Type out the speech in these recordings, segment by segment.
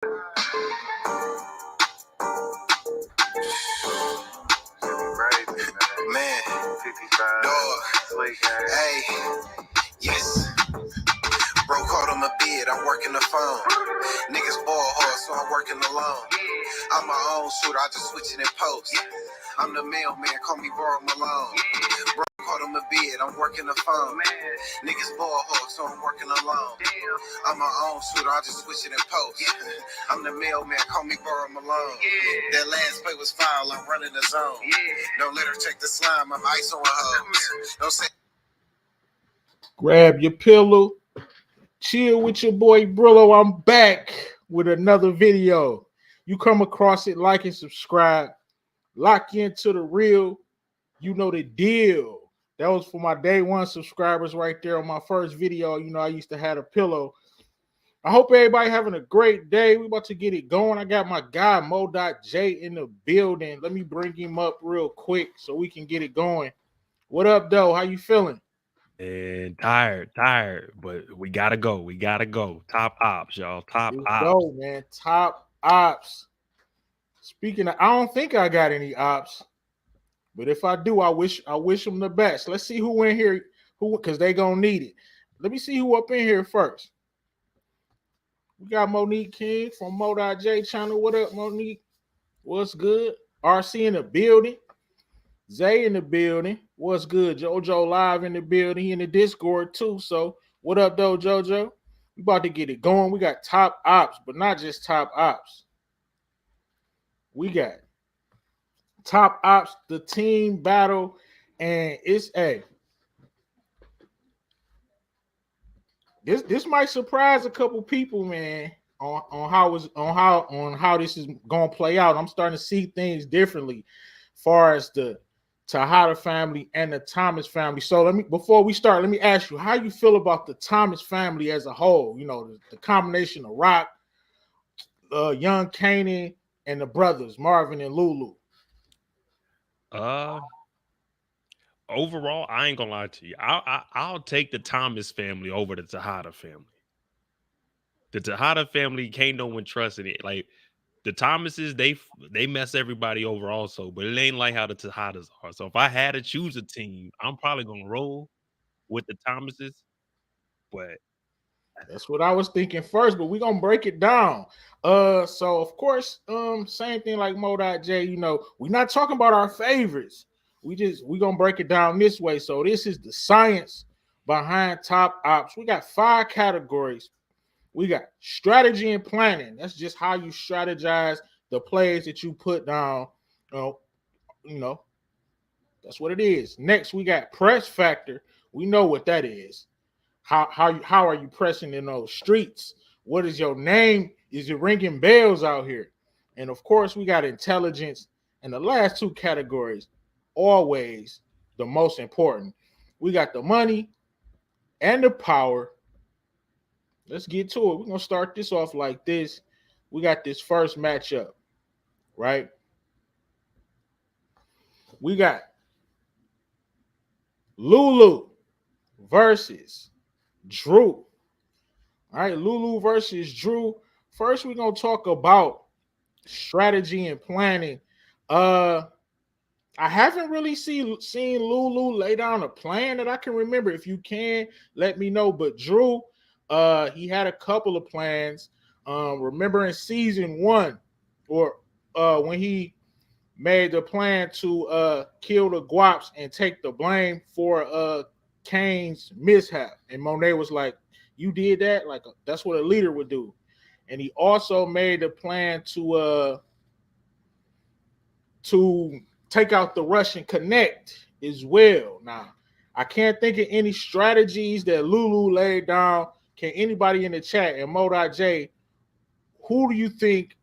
Man, 55, dog, hey, yes. Bro called on my bed, I'm working the phone. Niggas ball hard, so I'm working alone. I'm my own shooter, I just switch it in post. I'm the mailman, call me Borrow Malone. Bro called on my bed, I'm working the phone. Niggas ball hard, so I'm working alone. I'm my own shooter, I just switch it in post. I'm the mailman, call me Borrow Malone. That last play was foul, I'm running the zone. Don't let her check the slime, I'm ice on her hose. Don't say. Grab your pillow, chill with your boy Brillo. I'm back with another video. You come across it, like and subscribe. Lock into the real. You know the deal. That was for my day one subscribers right there on my first video. You know, I used to have a pillow. I hope everybody having a great day. We about to get it going. I got my guy Mo.J in the building. Let me bring him up real quick so we can get it going. What up, though? How you feeling? And tired, but we gotta go. We gotta go. Top ops, y'all. Top Let's ops. go, man. Top ops. Speaking of, I don't think I got any ops, but if I do, I wish them the best. Let's see who in here, because they gonna need it. Let me see who up in here first. We got Monique King from Mo.J channel. What up, Monique? What's good? RC in the building. Zay in the building. What's good? JoJo live in the building. He in the Discord too. So what up, though, JoJo? We about to get it going. We got top ops, but not just top ops. We got top ops, the team battle, and it's this might surprise a couple people, man, on how this is gonna play out. I'm starting to see things differently, far as the Tejada family and the Thomas family. So before we start, let me ask you, how you feel about the Thomas family as a whole? You know, the combination of Rock, young Kanan, and the brothers Marvin and Lulu. Overall, I ain't gonna lie to you. I'll take the Thomas family over the Tejada family. The Tejada family can't no one trust in it. Like the Thomases, they mess everybody over also, but it ain't like how the Tejadas are. So if I had to choose a team, I'm probably gonna roll with the Thomases. But That's what I was thinking first, but we're gonna break it down. So of course, same thing like Mo.J, you know, we're not talking about our favorites. We're gonna break it down this way. So this is the science behind top ops. We got 5 categories. We got strategy and planning. That's just how you strategize the plays that you put down. You know, that's what it is. Next, we got press factor. We know what that is. How are you pressing in those streets? What is your name? Is it ringing bells out here? And of course, we got intelligence. And the last 2 categories, always the most important. We got the money and the power. Let's get to it. We're gonna start this off like this. We got this first matchup, right? We got Lulu versus Drew. All right, Lulu versus Drew. First, we're gonna talk about strategy and planning. I haven't really seen Lulu lay down a plan that I can remember. If you can, let me know. But Drew, he had a couple of plans. Remember in season 1, or when he made the plan to kill the Guaps and take the blame for Kane's mishap, and Monet was like, "You did that? Like that's what a leader would do." And he also made a plan to take out the Russian Connect as well. Now, I can't think of any strategies that Lulu laid down. Can anybody in the chat and Mo.J, who do you think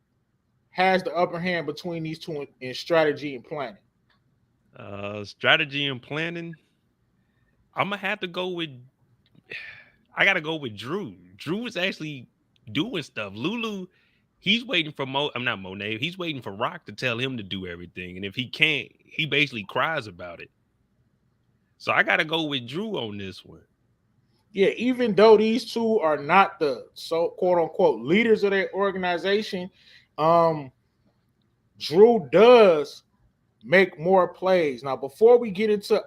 has the upper hand between these two in strategy and planning? strategy and planning, I'm gonna have to go with. I gotta go with Drew. Drew is actually doing stuff. Lulu, he's waiting for I'm not Monet. He's waiting for Rock to tell him to do everything, and if he can't, he basically cries about it. So I gotta go with Drew on this one. Yeah, even though these two are not the so quote unquote leaders of their organization, um, Drew does make more plays. Now, before we get into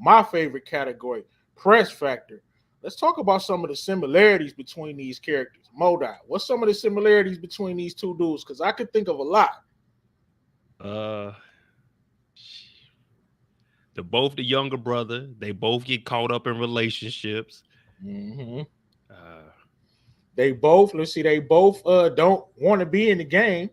my favorite category, press factor, let's talk about some of the similarities between these characters. Modai, what's some of the similarities between these two dudes? Because I could think of a lot. Uh, they're both the younger brother. They both get caught up in relationships. Hmm. Uh, They both, let's see, they both don't want to be in the game.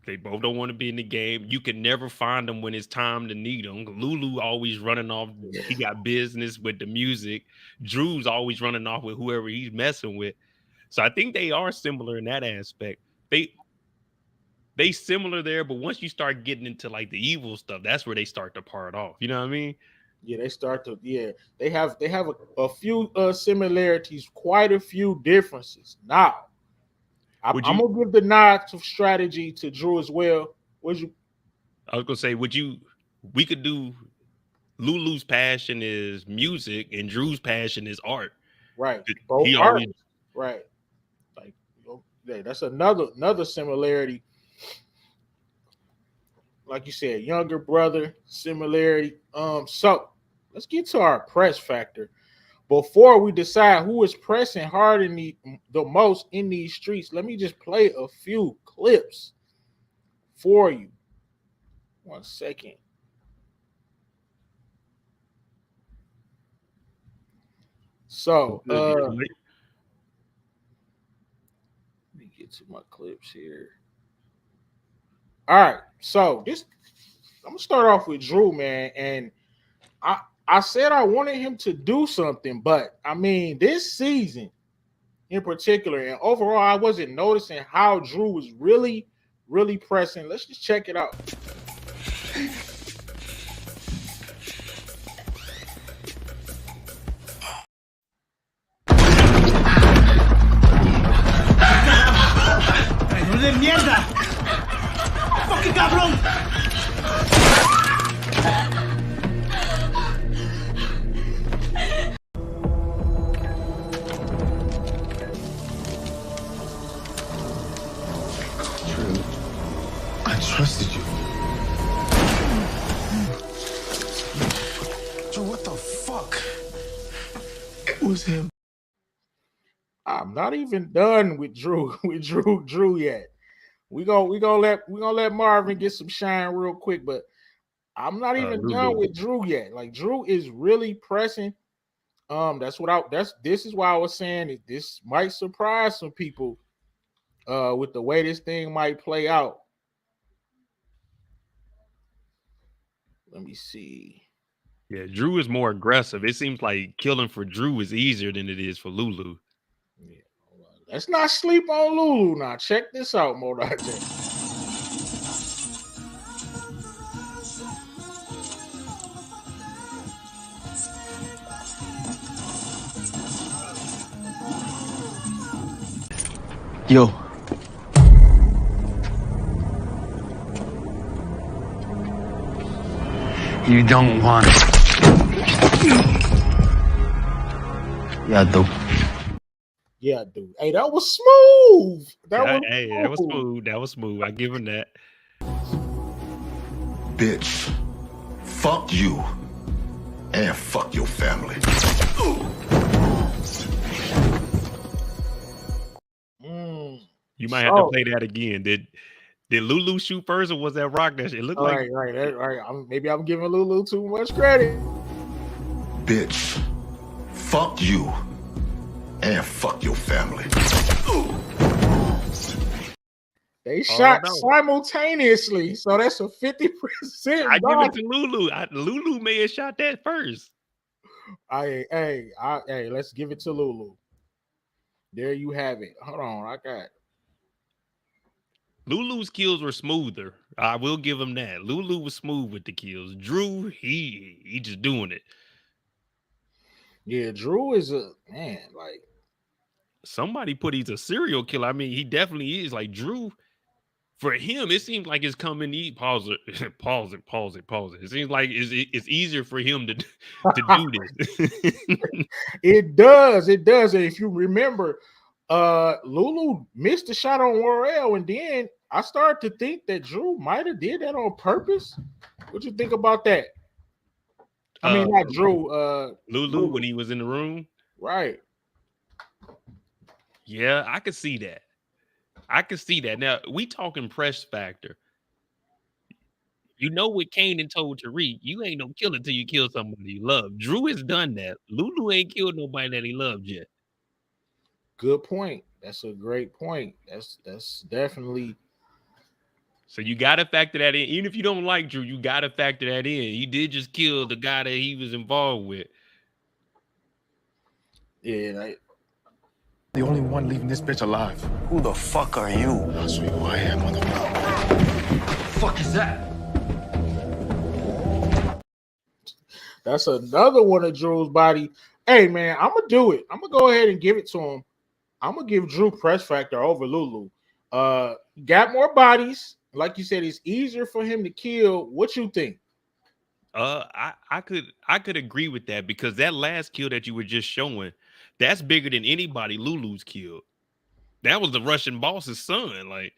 they both don't want to be in the game. You can never find them when it's time to need them. Lulu always running off. He got business with the music. Drew's always running off with whoever he's messing with. So I think they are similar in that aspect. They similar there, but once you start getting into like the evil stuff, that's where they start to part off. You know what I mean? Yeah, they start to they have a few similarities, quite a few differences. Now, Would I'm you? gonna give the nod to strategy to Drew as well. Would you I was gonna say, would you? We could do. Lulu's passion is music, and Drew's passion is art. right? Both He always artists, right? Like, yeah, that's another similarity. Like you said, younger brother similarity. So let's get to our press factor. Before we decide who is pressing hard in the most in these streets, let me just play a few clips for you. 1 second. So, let me get to my clips here. All right. So this, I'm gonna start off with Drew, man, and I I said I wanted him to do something, but I mean this season in particular, and overall, I wasn't noticing how Drew was really pressing. Let's just check it out. ¡Traidor de mierda! ¡Fucking cabrón! True. I trusted you. Joe, what the fuck? It was him. I'm not even done with Drew with Drew yet. We gonna let Marvin get some shine real quick, but I'm not even done Lulu. with Drew yet. Like Drew is really pressing. This is why I was saying that this might surprise some people with the way this thing might play out. Let me see. Yeah, Drew is more aggressive. It seems like killing for Drew is easier than it is for Lulu. Yeah, hold on. Let's not sleep on Lulu now. Check this out, Monet. Yo. You don't want it. Yeah, I do. Yeah, dude. Hey, that was smooth. That was smooth. That was smooth. I give him that. Bitch. Fuck you. And fuck your family. You might have to play that again. Did Lulu shoot first, or was that Rock that shit? It looked like right. Maybe I'm giving Lulu too much credit. Bitch. Fuck you. And fuck your family. They shot simultaneously, so that's a 50%. I give it to Lulu. Lulu may have shot that first. Hey, let's give it to Lulu. There you have it. Hold on, I got Lulu's kills were smoother. I will give him that. Lulu was smooth with the kills. Drew, he just doing it. Yeah, Drew is a man. Like somebody put he's a serial killer. I mean, he definitely is. Like Drew, For him, it seems like it's coming. Pause it, pause it, pause it, pause it. It seems like it's easier for him to do this. It does. It does. And if you remember, Lulu missed a shot on Warrell, and then I started to think that Drew might have did that on purpose. What you think about that? I mean, not Drew. Lulu when he was in the room, right? Yeah, I could see that. I could see that. Now we talking press factor. You know what Kanan told Tariq, you ain't no killer till you kill somebody you love. Drew has done that. Lulu ain't killed nobody that he loved yet. Good point. That's a great point. That's definitely. So you got to factor that in. Even if you don't like Drew, you got to factor that in. He did just kill the guy that he was involved with. Yeah. The only one leaving this bitch alive. Who the fuck are you? I'll show you who I am, motherfucker. What the fuck is that? That's another one of Drew's body. Hey, man, I'm going to do it. I'm going to go ahead and give it to him. I'm going to give Drew press factor over Lulu. Got more bodies. Like you said, it's easier for him to kill. What you think? I could agree with that because that last kill that you were just showing, that's bigger than anybody Lulu's killed. That was the Russian boss's son. Like,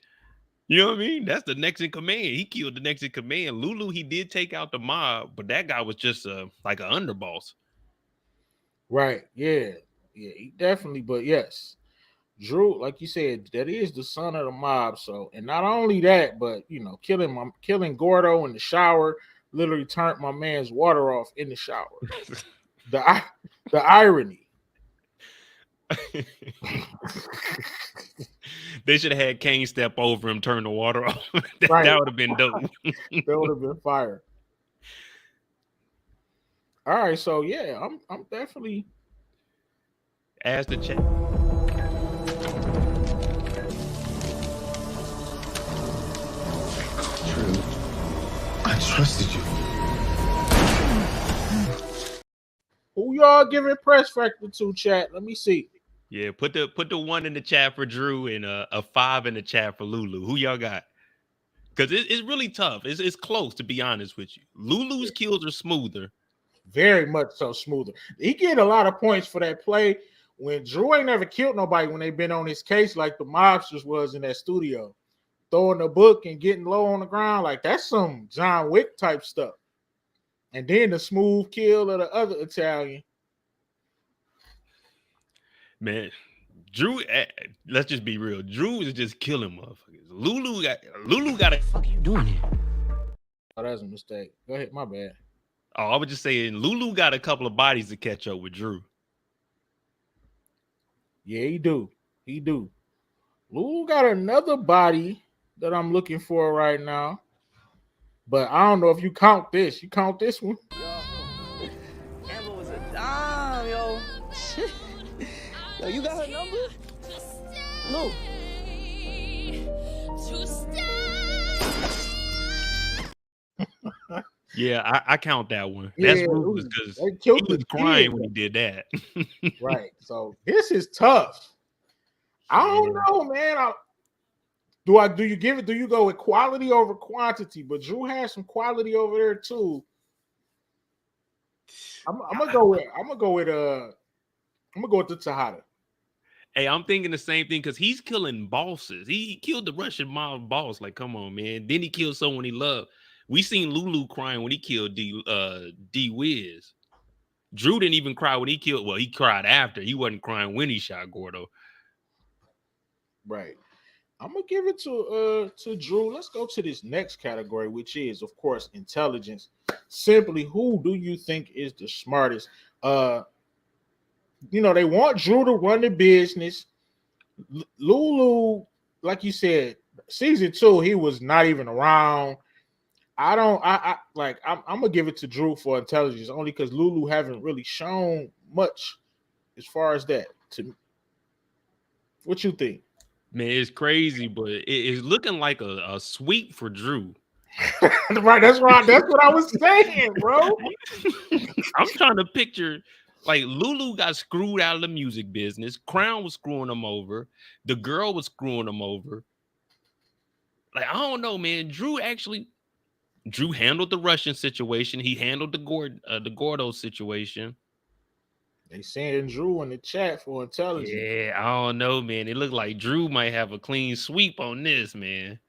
you know what I mean? That's the next in command. He killed the next in command. Lulu, he did take out the mob, but that guy was just like an underboss. Right. Yeah. Yeah, he definitely. But yes, Drew, like you said, that is the son of the mob. So, and not only that, but killing Gordo in the shower literally turned my man's water off in the shower. the irony. They should have had Kane step over him, turn the water off. That would have been dope. That would have been fire. All right, so yeah, I'm definitely. Ask the chat. True. I trusted you. Who y'all giving press factor to, chat? Let me see. Yeah, put the 1 in the chat for Drew and a 5 in the chat for Lulu. Who y'all got? Because it's really tough. It's close, to be honest with you. Lulu's kills are smoother. Very much so smoother. He get a lot of points for that play when Drew ain't never killed nobody when they been on his case like the mobsters was in that studio. Throwing the book and getting low on the ground. Like, that's some John Wick type stuff. And then the smooth kill of the other Italian. Man, Drew, let's just be real. Drew is just killing motherfuckers. Lulu got What the fuck are you doing here? Oh, that's a mistake. Go ahead, my bad. Oh, I was just saying, Lulu got a couple of bodies to catch up with Drew. Yeah, he do. Lulu got another body that I'm looking for right now. But I don't know if you count this. You count this one? Yo, Amber was a dime, yo. Yo, you got her number? Look. Yeah, I count that one. That's ruthless because he was crying when he did that. Right. So this is tough. I don't know, man. Do you give it? Do you go with quality over quantity? But Drew has some quality over there too. I'm gonna go with the Tejada. Hey, I'm thinking the same thing because he's killing bosses. He killed the Russian mob boss. Like, come on, man. Then he killed someone he loved. We seen Lulu crying when he killed D Wiz. Drew didn't even cry when he killed. Well, he cried after. He wasn't crying when he shot Gordo. Right. I'm gonna give it to Drew. Let's go to this next category, which is, of course, intelligence. Simply, who do you think is the smartest? They want Drew to run the business. Lulu, like you said, season 2, he was not even around. I'm gonna give it to Drew for intelligence only because Lulu haven't really shown much as far as that. To me, what you think? Man, it's crazy, but it's looking like a sweep for Drew. Right, that's right. That's what I was saying, bro. I'm trying to picture, like, Lulu got screwed out of the music business. Crown was screwing him over. The girl was screwing him over. Like, I don't know, man. Drew handled the Russian situation. He handled the Gordo situation. They saying Drew in the chat for intelligence. Yeah, I don't know, man. It looked like Drew might have a clean sweep on this, man.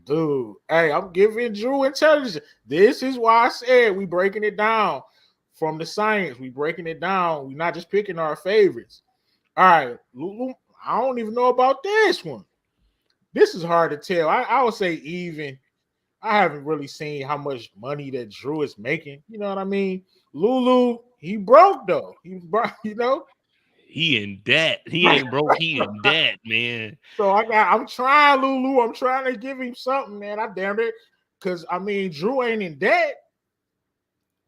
Dude, hey, I'm giving Drew intelligence. This is why I said we breaking it down from the science. We breaking it down. We're not just picking our favorites. All right, Lulu, I don't even know about this one. This is hard to tell. I would say even. I haven't really seen how much money that Drew is making. You know what I mean? Lulu, he broke though. He broke, you know. He in debt. He ain't broke. He in debt, man. So I'm trying, Lulu. I'm trying to give him something, man. I damn it. Because I mean, Drew ain't in debt.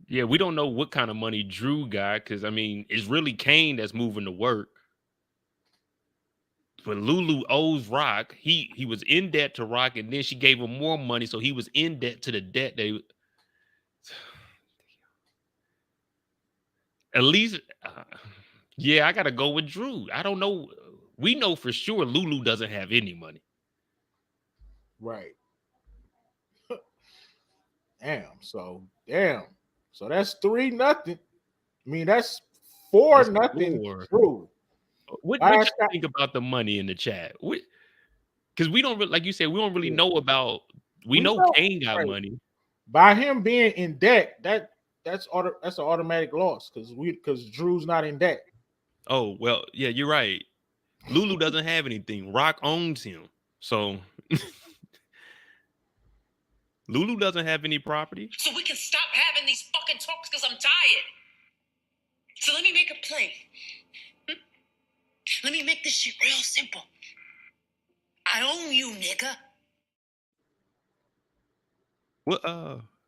Yeah, we don't know what kind of money Drew got because I mean, it's really Kane that's moving to work. But Lulu owes Rock. He was in debt to Rock, and then she gave him more money, so he was in debt to the debt they. At least, yeah, I gotta go with Drew. I don't know. We know for sure Lulu doesn't have any money. Right. Damn. So that's 3-0. I mean, that's 4-0. Drew. What you think about the money in the chat? Because we don't like you said, we don't really know about. We know Kane got money. By him being in debt, that's an automatic loss because Drew's not in debt. Oh well, yeah, you're right. Lulu doesn't have anything. Rock owns him, so Lulu doesn't have any property. So we can stop having these fucking talks because I'm tired. So let me make a play. Let me make this shit real simple. I own you, nigga.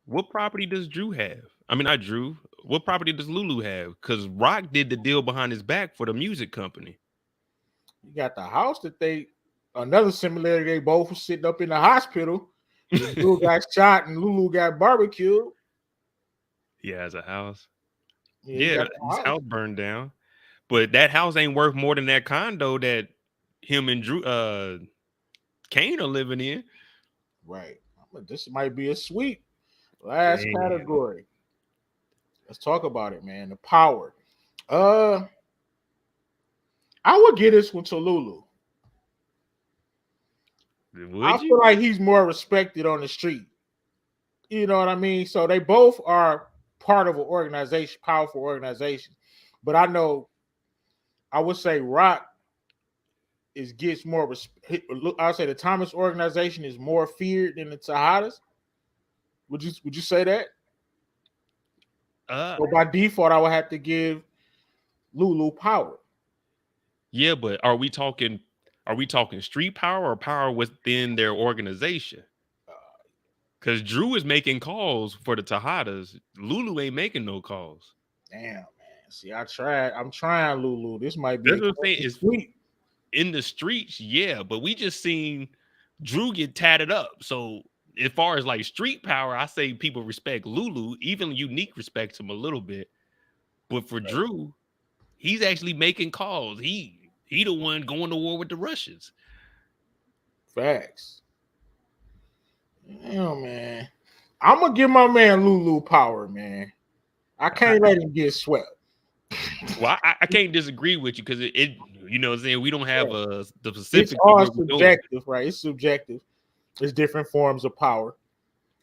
What property does Drew have? I mean, not Drew. What property does Lulu have? Because Rock did the deal behind his back for the music company. You got the house that another similarity, they both were sitting up in the hospital. Lulu got shot and Lulu got barbecued. He has a house. Yeah, his house burned down. But that house ain't worth more than that condo that him and Drew Kane are living in. Right. This might be a sweep. Last category. Let's talk about it, man. The power. I would give this one to Lulu. I feel like he's more respected on the street. You know what I mean? So they both are part of an organization, powerful organization. But I know I would say Rock gets more respect. I'll say the Thomas organization is more feared than the Tejadas. Would you say that? So by default, I would have to give Lulu power. Yeah, but are we talking street power or power within their organization? Because Drew is making calls for the Tejadas. Lulu ain't making no calls. Damn, man. See, I'm trying, Lulu. This might be sweet. In the streets, yeah, but we just seen Drew get tatted up. So as far as like street power, I say people respect Lulu. Even Unique respects him a little bit. But for Drew, he's actually making calls. He the one going to war with the Russians. Facts. Damn, man. I'm gonna give my man Lulu power, man. I can't let him get swept. Well, I can't disagree with you because it you know what I'm saying, we don't have the specific. It's all subjective, right? It's subjective. There's different forms of power.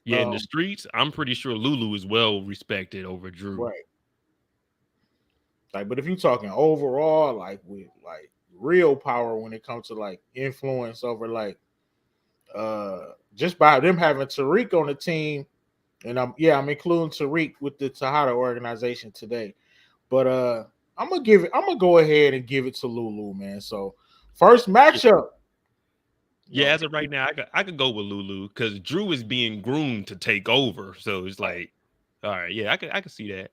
Yeah, in the streets, I'm pretty sure Lulu is well respected over Drew. Right. Like, but if you're talking overall, like with like real power when it comes to like influence over like just by them having Tariq on the team, and I'm including Tariq with the Tejada organization today. But I'm gonna go ahead and give it to Lulu, man. So first matchup. Yeah, as of right now, I could go with Lulu because Drew is being groomed to take over. So it's like, all right, yeah, I can see that.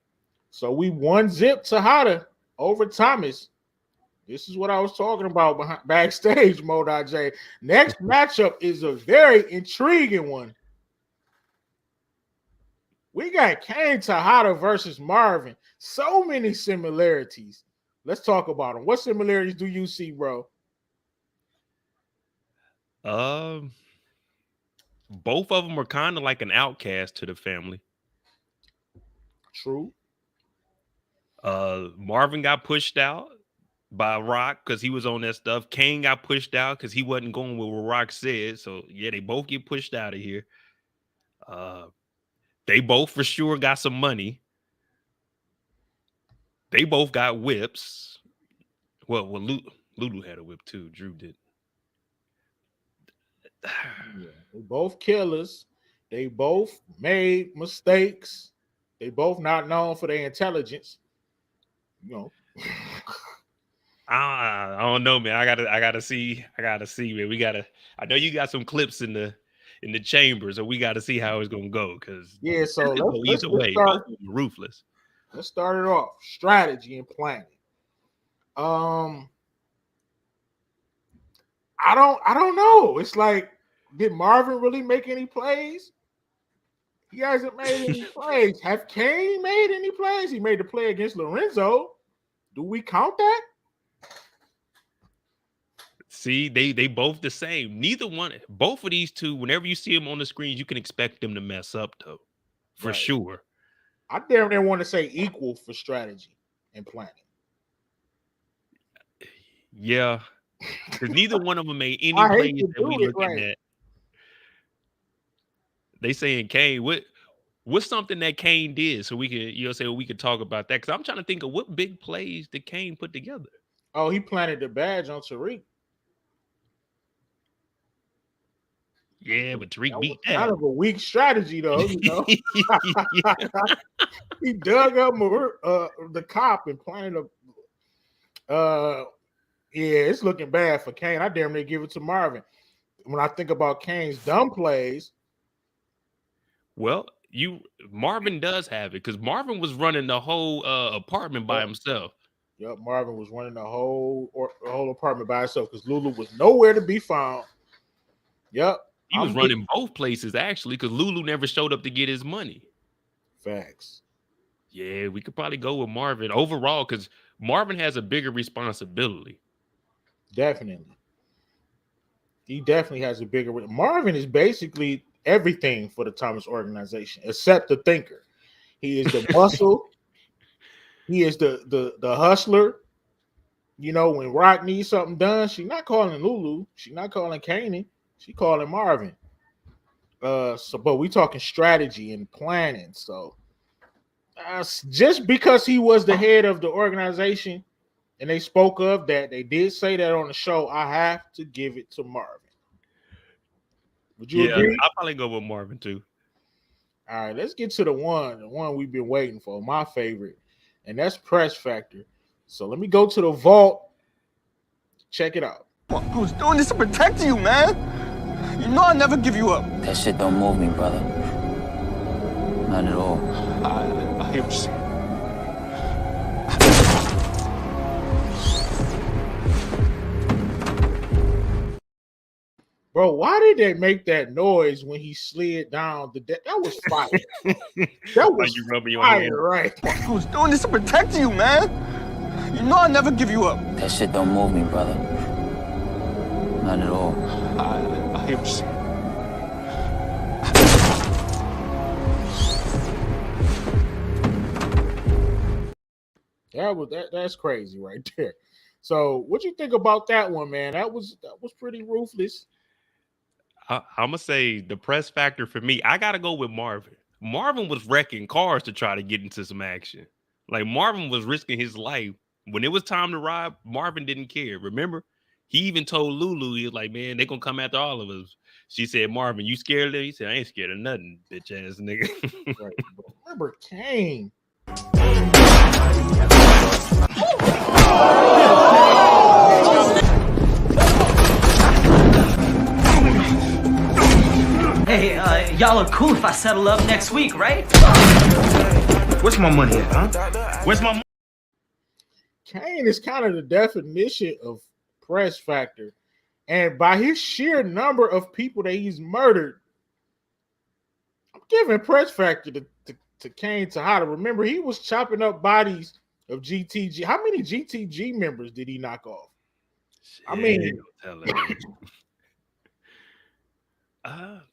So we 1-0 Tejada over Thomas. This is what I was talking about backstage, Mo.J. Next matchup is a very intriguing one. We got Kane Tejada versus Marvin. So many similarities. Let's talk about them. What similarities do you see, bro? both of them are kind of like an outcast to the family. True. Marvin got pushed out by Rock because he was on that stuff. Kane got pushed out because he wasn't going with what Rock said. So yeah, they both get pushed out of here. They both for sure got some money. They both got whips. Well, Lulu had a whip too. Drew did. Yeah, they both killers. They both made mistakes. They both not known for their intelligence. You know. I don't know, man. I gotta see, man. I know you got some clips in the chamber, so we gotta see how it's gonna go. Cause yeah, so let's either way, start. both of them are ruthless. Let's start it off. Strategy and planning. I don't know. It's like, did Marvin really make any plays? He hasn't made any plays. Have Kane made any plays? He made the play against Lorenzo. Do we count that? See, they both the same. Both of these two, whenever you see them on the screens, you can expect them to mess up though, for sure. I damn near want to say equal for strategy and planning. Yeah, because neither one of them made any plays that we looking at. They saying Kane, what's something that Kane did so we can we could talk about that, because I'm trying to think of what big plays did Kane put together. Oh, he planted the badge on Tariq. Yeah, but Tariq beat that. Kind of a weak strategy, though. You know, he dug up the cop and planted a. Yeah, it's looking bad for Kane. I damn near give it to Marvin. When I think about Kane's dumb plays, well, Marvin does have it, because Marvin was running the whole apartment by himself. Yep, Marvin was running the whole apartment by himself because Lulu was nowhere to be found. Yep. He was running both places, actually, because Lulu never showed up to get his money. Facts. Yeah, we could probably go with Marvin overall, because Marvin has a bigger responsibility. Definitely. He definitely has a bigger... Marvin is basically everything for the Thomas organization, except the thinker. He is the muscle. He is the hustler. You know, when Rock needs something done, she's not calling Lulu. She's not calling Kanan. She calling Marvin. But we talking strategy and planning. So just because he was the head of the organization and they spoke of that, they did say that on the show, I have to give it to Marvin. Would you agree? I'll probably go with Marvin too. All right, let's get to the one we've been waiting for, my favorite, and that's Press Factor. So let me go to the vault. Check it out. I was doing this to protect you, man. You know I'll never give you up. That shit don't move me, brother. Not at all. I hear what you're saying. Bro, why did they make that noise when he slid down the deck? That was fire. That was you rubbing your fire, hand. right? I was doing this to protect you, man. You know I'll never give you up. That shit don't move me, brother. Not at all. I hear what you're saying. That's crazy right there. So what you think about that one, man? That was pretty ruthless. I'm gonna say the Press Factor for me, I gotta go with Marvin. Marvin was wrecking cars to try to get into some action. Like, Marvin was risking his life. When it was time to ride, Marvin didn't care. Remember? He even told Lulu, he was like, man, they're gonna come after all of us. She said, Marvin, you scared of them? He said, I ain't scared of nothing, bitch ass nigga. Right. Remember Kane. Hey, y'all are cool if I settle up next week, right? Where's my money at, huh? Where's my money? Kane is kind of the definition of Press Factor. And by his sheer number of people that he's murdered, I'm giving Press Factor to Kane Tejada. Remember, he was chopping up bodies of GTG. How many GTG members did he knock off? I mean,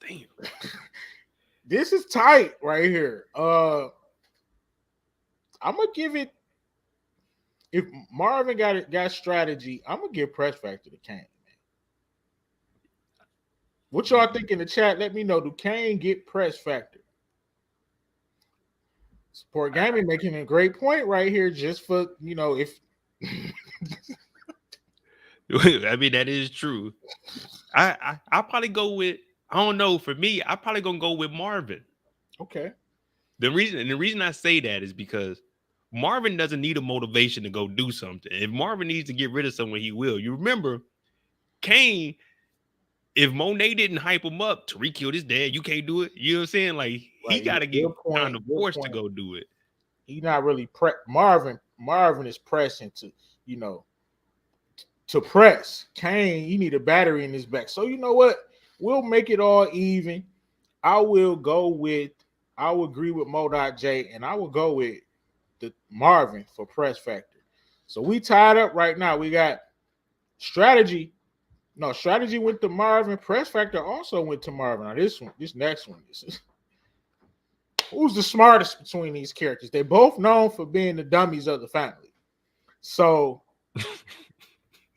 Damn. This is tight right here. I'm gonna give it. If Marvin got strategy, I'm gonna give press factor to Kane. What y'all think in the chat? Let me know. Do Kane get press factor? Support Gaming making a great point right here. Just for if I mean, that is true. I'll probably go with. I don't know. For me, I probably gonna go with Marvin. okay, The reason I say that is because Marvin doesn't need a motivation to go do something. If Marvin needs to get rid of someone, he will. You remember, Kane. If Monet didn't hype him up, Tariq killed his dad. You can't do it. You know what I'm saying? Like he right. got to get Good point. kind of Good forced to point. go do it. He's not really Marvin is pressing to to press. Kane, you need a battery in his back. So you know what? We'll make it all even. I will agree with Mo.J, and I will go with the Marvin for press factor. So we tied up right now. We got strategy. No, strategy went to Marvin. Press factor also went to Marvin. Now this next one, who's the smartest between these characters? They're both known for being the dummies of the family. So,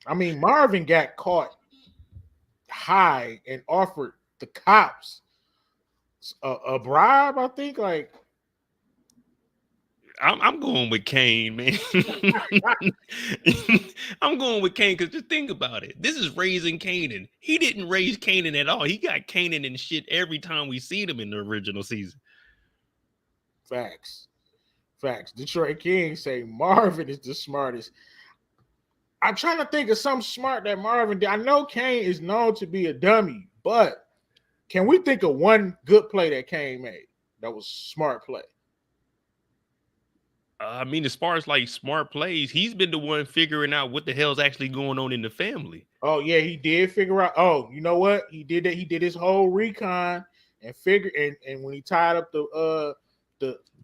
I mean, Marvin got caught high and offered the cops a bribe, I think. Like, I'm going with Kane, man. I'm going with Kane because just think about it. This is raising Kanan. He didn't raise Kanan at all. He got Kanan and shit every time we seen him in the original season. Facts. Detroit King say Marvin is the smartest. I'm trying to think of something smart that Marvin did. I know Kane is known to be a dummy, but can we think of one good play that Kane made that was smart play? I mean, as far as like smart plays, he's been the one figuring out what the hell's actually going on in the family. Oh yeah, he did figure out. Oh, you know what? He did that. He did his whole recon and figured. And when he tied up the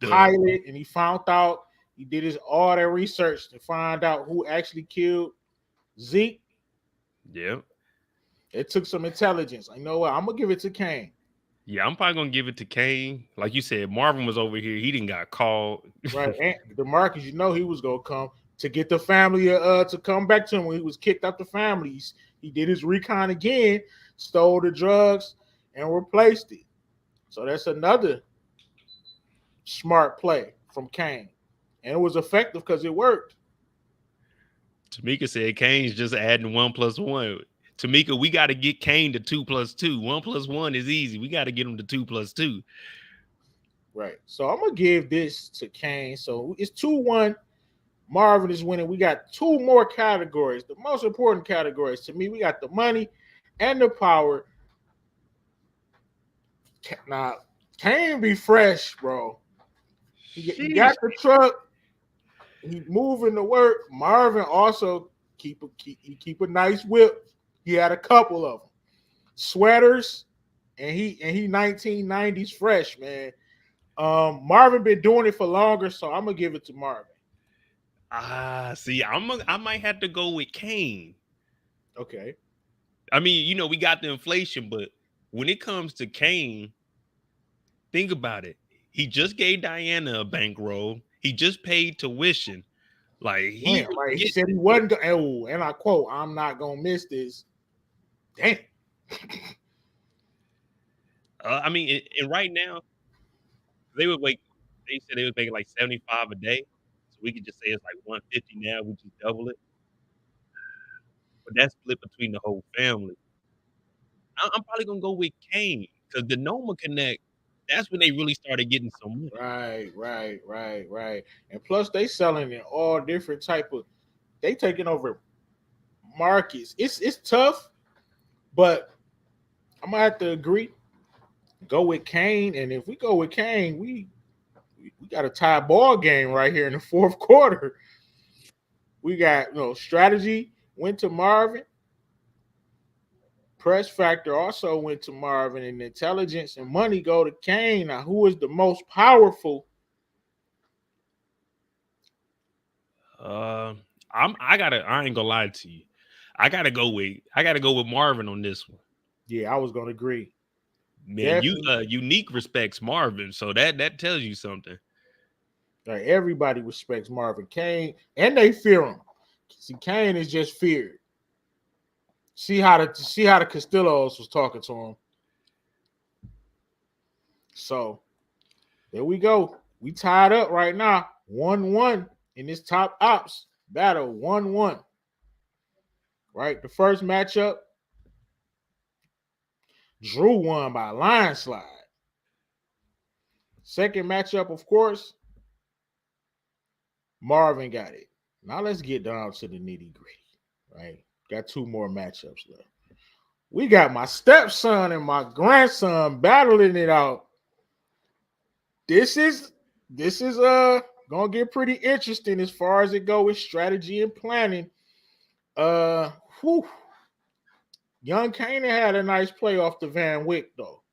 pilot and he found out, he did all that research to find out who actually killed Zeke. Yeah, it took some intelligence. I know what. I'm gonna give it to Kane. Yeah, I'm probably gonna give it to Kane. Like you said, Marvin was over here. He didn't got called. Right. And DeMarcus, he was gonna come to get the family to come back to him when he was kicked out the families. He did his recon again, stole the drugs, and replaced it. So that's another smart play from Kane. And it was effective because it worked. Tamika said Kane's just adding 1 + 1. Tamika, we got to get Kane to 2 + 2. 1 + 1 is easy. We got to get him to 2 + 2. Right. So I'm gonna give this to Kane. So it's 2-1. Marvin is winning. We got 2 more categories. The most important categories to me, we got the money and the power. Now, Kane be fresh, bro. He got the truck. He moving to work. Marvin also keep a nice whip. He had a couple of them. Sweaters, and he 1990s fresh, man. Marvin been doing it for longer, so I'm gonna give it to Marvin. See, I might have to go with Kane. Okay. I mean, we got the inflation, but when it comes to Kane, think about it. He just gave Diana a bankroll. He just paid tuition. Like he said he wasn't going. Oh, and I quote, "I'm not gonna miss this." Damn. I mean, and right now they said they was making like 75 a day. So we could just say it's like 150 now. We just double it. But that's split between the whole family. I'm probably gonna go with Kane because the Noma Connect. That's when they really started getting some money. Right. And plus, they selling in all different type of. They taking over markets. It's tough, but I'm gonna have to agree. Go with Kane, and if we go with Kane, we got a tie ball game right here in the fourth quarter. We got strategy went to Marvin. Press factor also went to Marvin, and intelligence and money go to Kane. Now, who is the most powerful? I ain't gonna lie to you. I gotta go with Marvin on this one. Yeah, I was gonna agree. Man, Unique respects Marvin, so that tells you something. Like everybody respects Marvin. Kane, and they fear him. See, Kane is just feared. See how the Castillos was talking to him. So there we go. We tied up right now. 1-1 in this top ops battle. 1-1. Right? The first matchup, Drew won by landslide. Second matchup, of course, Marvin got it. Now let's get down to the nitty-gritty. Right? Got 2 more matchups left. We got my stepson and my grandson battling it out. This is gonna get pretty interesting as far as it goes with strategy and planning. Young Kanan had a nice play off the Van Wyck, though.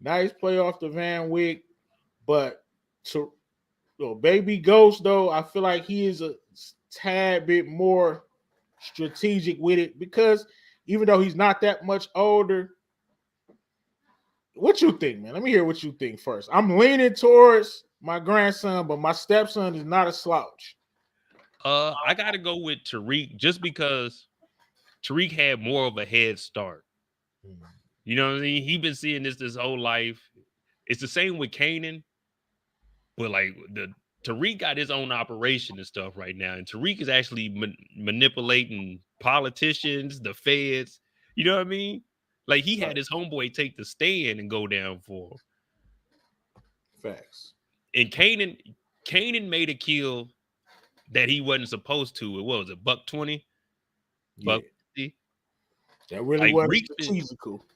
Nice play off the Van Wyck, but to Baby Ghost, though, I feel like he is a tad bit more strategic with it because even though he's not that much older. What you think, man? Let me hear what you think first. I'm leaning towards my grandson, but my stepson is not a slouch. I got to go with Tariq just because Tariq had more of a head start. You know what I mean? He's been seeing this whole life. It's the same with Kanan, but like Tariq got his own operation and stuff right now, and Tariq is actually manipulating politicians, the feds. You know what I mean? Like he had his homeboy take the stand and go down for him. Facts. And Kanan made a kill that he wasn't supposed to. What was it, $120? Yeah. $150? That really like wasn't strategical.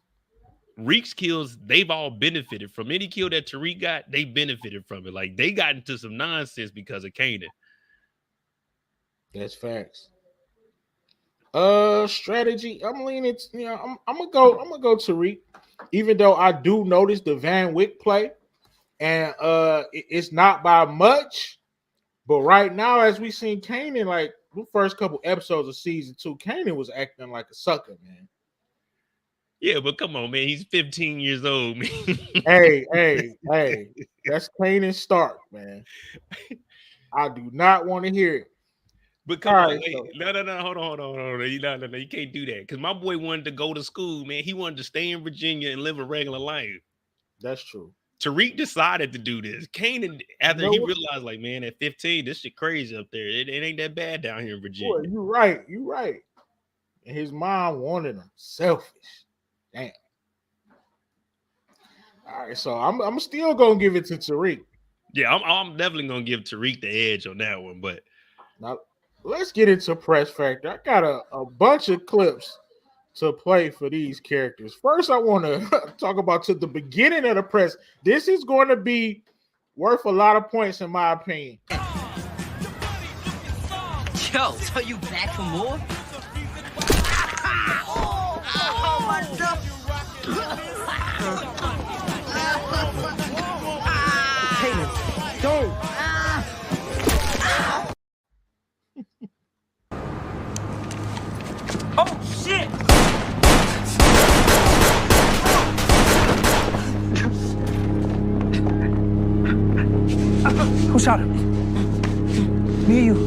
Reek's kills, they've all benefited from any kill that Tariq got. They benefited from it. Like they got into some nonsense because of Kanan. That's facts. Strategy. I'm leaning. I'm gonna go Tariq, even though I do notice the Van Wyck play, and it's not by much. But right now, as we seen Kanan, like the first couple episodes of season 2, Kanan was acting like a sucker, man. Yeah, but come on, man. He's 15 years old, man. hey. That's Kanan Stark, man. I do not want to hear it. But come on, no, hold on. No, you can't do that. Because my boy wanted to go to school, man. He wanted to stay in Virginia and live a regular life. That's true. Tariq decided to do this. Kanan, after he realized, like, man, at 15, this shit crazy up there. It ain't that bad down here in Virginia. Boy, you right. And his mom wanted him. Selfish. Damn. All right, so I'm still gonna give it to Tariq. Yeah, I'm definitely gonna give Tariq the edge on that one. But now let's get into Press Factor. I got a bunch of clips to play for these characters. First, I want to talk about to the beginning of the press. This is going to be worth a lot of points, in my opinion. Yo, so you back for more? Oh my God. Kanan, don't. Oh shit! Who shot him? Me or you?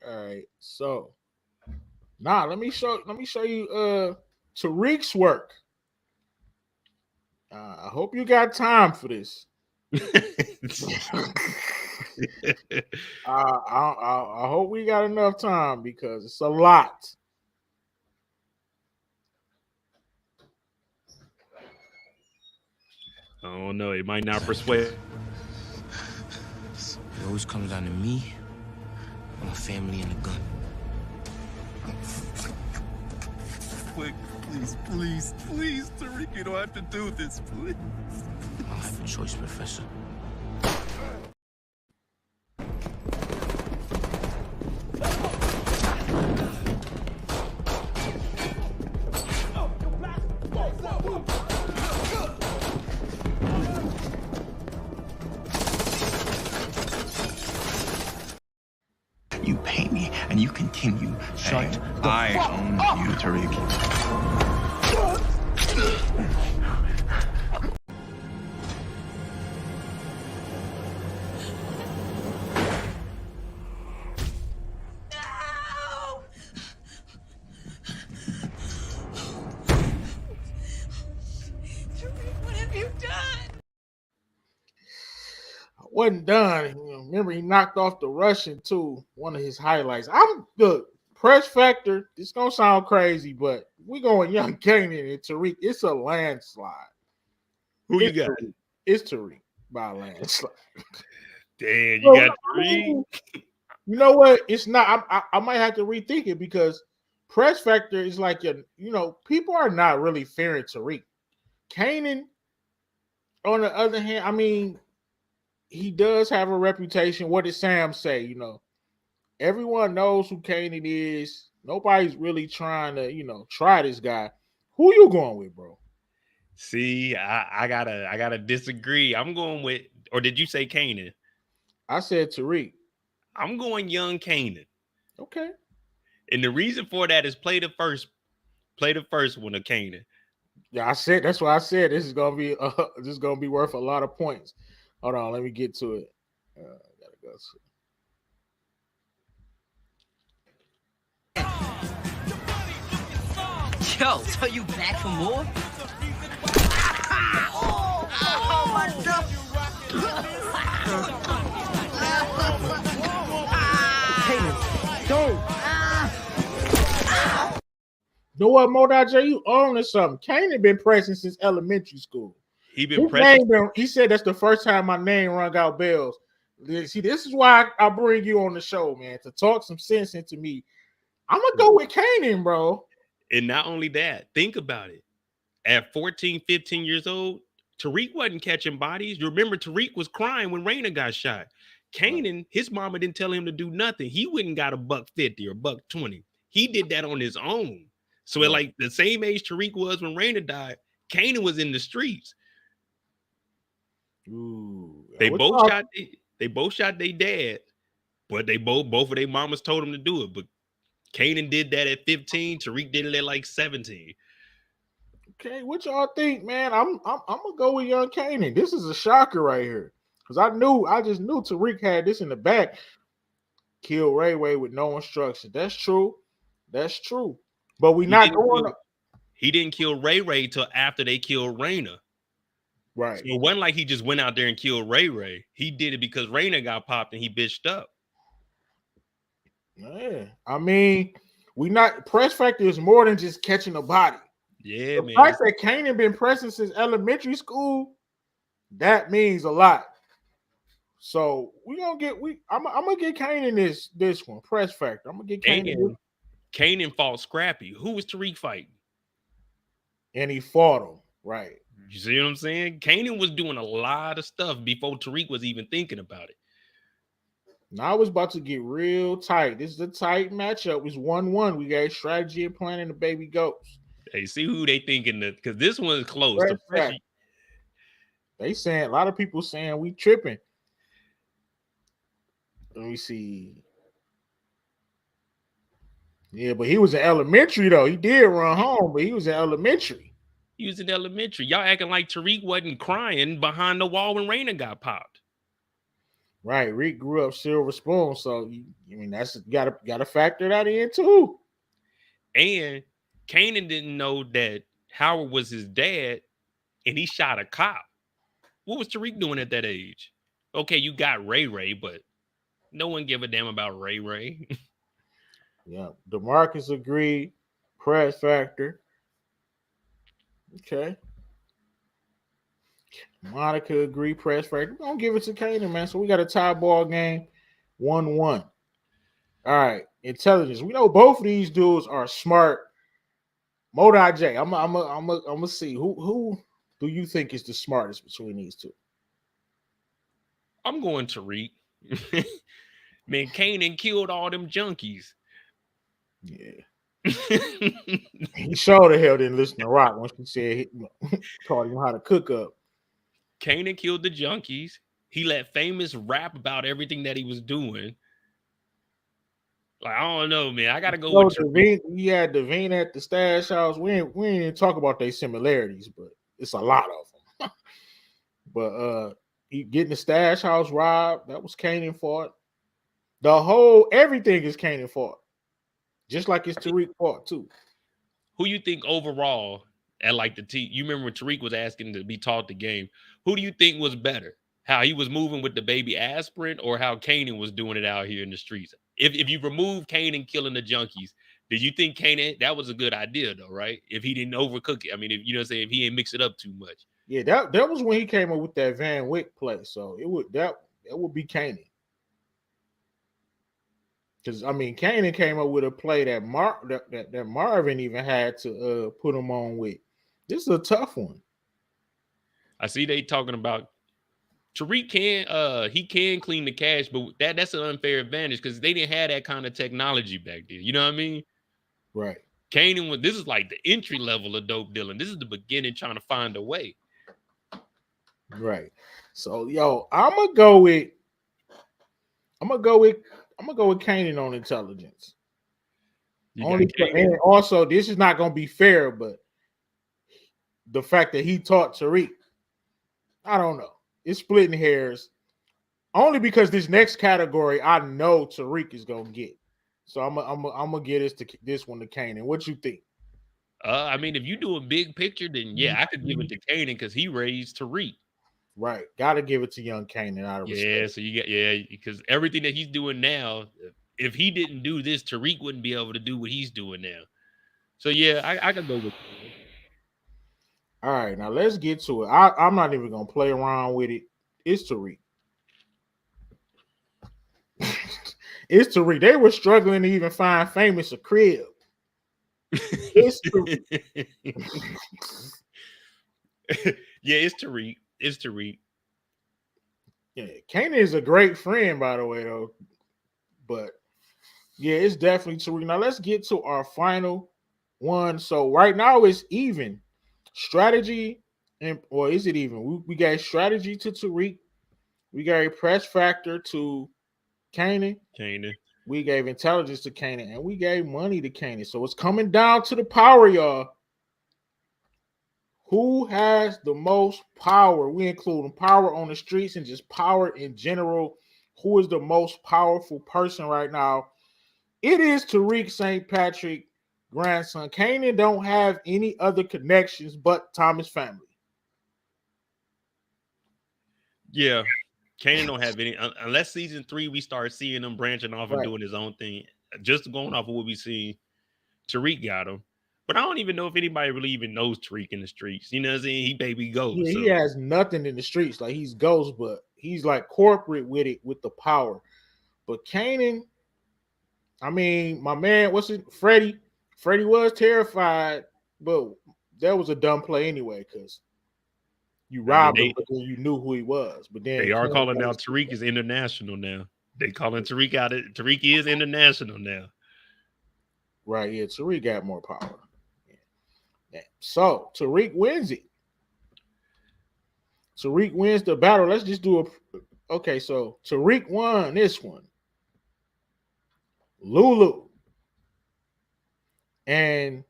All right, so now let me show you Tariq's work. I hope you got time for this. I hope we got enough time because it's a lot. I don't know. It might not persuade. It always comes down to me, my family, and the gun. Please, Tariq, you don't have to do this, please. I don't have a choice, Professor. You pay me, and you continue Shut I own you, Tariq. What have you done? I wasn't done. Remember, he knocked off the Russian too. One of his highlights. I'm the press factor. It's gonna sound crazy, but we going young Kanan and Tariq. It's a landslide. Who you got? Tariq. It's Tariq by a landslide. Damn, you got Tariq. You know what? It's not. I might have to rethink it because press factor is like people are not really fearing Tariq. Kanan, on the other hand, I mean, he does have a reputation. What did Sam say? Everyone knows who Kanan is. Nobody's really trying to, try this guy. Who you going with, bro? See, I gotta disagree. I'm going with, or did you say Kanan? I said Tariq. I'm going young Kanan. Okay. And the reason for that is play the first one of Kanan. Yeah, that's why I said this is gonna be worth a lot of points. Hold on, let me get to it. Gotta go. Yo, so you back for more? You know what, Monet J, you owning something. Kanan been pressing since elementary school. He been pressing. He said that's the first time my name rung out bells. See, this is why I bring you on the show, man, to talk some sense into me. I'm gonna go with Kanan, bro. And not only that, think about it. At 14, 15 years old, Tariq wasn't catching bodies. You remember Tariq was crying when Raina got shot. Kanan, his mama didn't tell him to do nothing. He went and got $150 or $120. He did that on his own. So at like the same age Tariq was when Raina died, Kanan was in the streets. Ooh, they both shot their dad, but both of their mamas told him to do it. But Kanan did that at 15. Tariq did it at like 17. Okay, what y'all think, man? I'm gonna go with young Kanan. This is a shocker right here. Because I just knew Tariq had this in the back. Kill Ray Ray with no instruction. That's true. That's true. But we not going. He didn't kill Ray Ray till after they killed Raina. Right. So it wasn't like he just went out there and killed Ray Ray. He did it because Raina got popped and he bitched up. Yeah. I mean, press factor is more than just catching a body. Yeah, the man. The fact that Kanan been pressing since elementary school, that means a lot. So I'm gonna get Kanan this one, press factor. I'm gonna get Kanan. Kanan fought Scrappy. Who was Tariq fighting? And he fought him, right? You see what I'm saying? Kanan was doing a lot of stuff before Tariq was even thinking about it. Now it's about to get real tight. This is a tight matchup. It's 1-1. We got strategy and planning the baby goats. Hey, see who they thinking that, because this one's close. They saying, a lot of people saying we tripping. Let me see. Yeah, but he was in elementary though. He did run home, but he was in elementary. He was in elementary. Y'all acting like Tariq wasn't crying behind the wall when Raina got popped. Right, Rick grew up silver spoon, so that's gotta factor that in too. And Kanan didn't know that Howard was his dad, and he shot a cop. What was Tariq doing at that age? Okay, you got Ray Ray, but no one give a damn about Ray Ray. Yeah, DeMarcus agreed. Press factor. Okay. Monica agreed. Press factor. We're gonna give it to Kanan, man. So we got a tie ball game, 1-1. All right, intelligence. We know both of these dudes are smart. Monet J. I'm gonna see who do you think is the smartest between these two? I'm going Tariq. Man, Kanan killed all them junkies. Yeah. He sure the hell didn't listen to Rock when she said he taught him how to cook up. Kanan killed the junkies. He let Famous rap about everything that he was doing. Like, I don't know, man. I gotta go So with Tariq. we had Devine at the stash house. We ain't even talk about their similarities, but it's a lot of them. But he getting the stash house robbed. That was Kanan fault. The whole everything is Kanan fault. Just like it's Tariq fault too. Who you think overall at like the team? You remember when Tariq was asking to be taught the game? Who do you think was better? How he was moving with the baby aspirin, or how Kanan was doing it out here in the streets? If you remove Kanan killing the junkies, did you think Kanan that was a good idea though, right? If he didn't overcook it, I mean, if you know what I'm saying, if he didn't mix it up too much. Yeah, that was when he came up with that Van Wyck play. So that would be Kanan. Because I mean, Kanan came up with a play that Marvin even had to put him on with. This is a tough one. I see they talking about Tariq can clean the cash, but that's an unfair advantage because they didn't have that kind of technology back then. You know what I mean? Right. Kanan this is like the entry level of dope dealing. This is the beginning trying to find a way. Right. So I'm gonna go with Kanan on intelligence. And also this is not gonna be fair, but the fact that he taught Tariq, I don't know. It's splitting hairs. Only because this next category I know Tariq is gonna get. So I'm gonna get this one to Kanan. What you think? I mean, if you do a big picture, then yeah, I could give it to Kanan because he raised Tariq. Right, gotta give it to young Kanan out of respect. So you get because everything that he's doing now, if he didn't do this, Tariq wouldn't be able to do what he's doing now. So yeah, I could go with. All right, now let's get to it. I'm not even gonna play around with it. It's Tariq. It's Tariq. They were struggling to even find Famous a crib. It's Tariq. Yeah, it's Tariq. It's Tariq. Yeah, Kanan is a great friend, by the way, though. But yeah, it's definitely Tariq. Now let's get to our final one. So right now it's even. Strategy, or is it even? We gave strategy to Tariq. We gave press factor to Kanan. We gave intelligence to Kanan, and we gave money to Kanan. So it's coming down to the power, y'all. Who has the most power? We include power on the streets and just power in general. Who is the most powerful person right now? It is Tariq St. Patrick, grandson. Kanan don't have any other connections but Thomas family. Yeah. Kanan don't have any unless season 3 we start seeing him branching off and doing his own thing. Just going off of what we see, Tariq got him. But I don't even know if anybody really even knows Tariq in the streets. You know what I'm saying? He baby Ghost. Yeah, he has nothing in the streets. Like he's Ghost, but he's like corporate with it, with the power. But Kanan, I mean, my man, what's it? Freddie. Freddie was terrified, but that was a dumb play anyway, because you robbed him because you knew who he was. But then they are calling now Tariq is international now. They calling Tariq out. Tariq is international now. Right, yeah. Tariq got more power. Yeah. So Tariq wins it. Tariq wins the battle. Let's just do a. Okay, so Tariq won this one. Lulu. And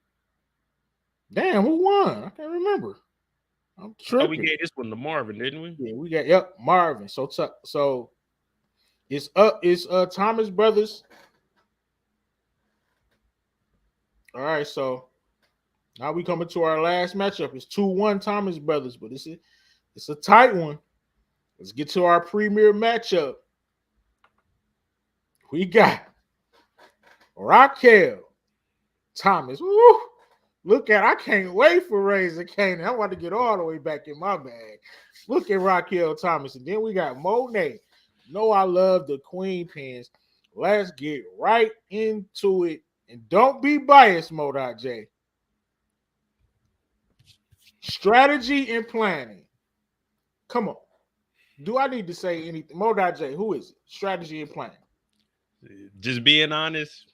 damn, who won? I can't remember. I'm tripping. We gave this one to Marvin, didn't we? Yeah, we got Marvin. So it's Thomas Brothers. All right, so now we coming to our last matchup. It's 2-1 Thomas Brothers, but it's a tight one. Let's get to our premier matchup. We got Raquel Thomas. Woo! Look at, I can't wait for Razor Kanan. I want to get all the way back in my bag. Look at Raquel Thomas. And then we got Monet. I love the queen pins. Let's get right into it. And don't be biased, Mo.J. Strategy and planning. Come on. Do I need to say anything? Mo.J, who is it? Strategy and planning. Just being honest,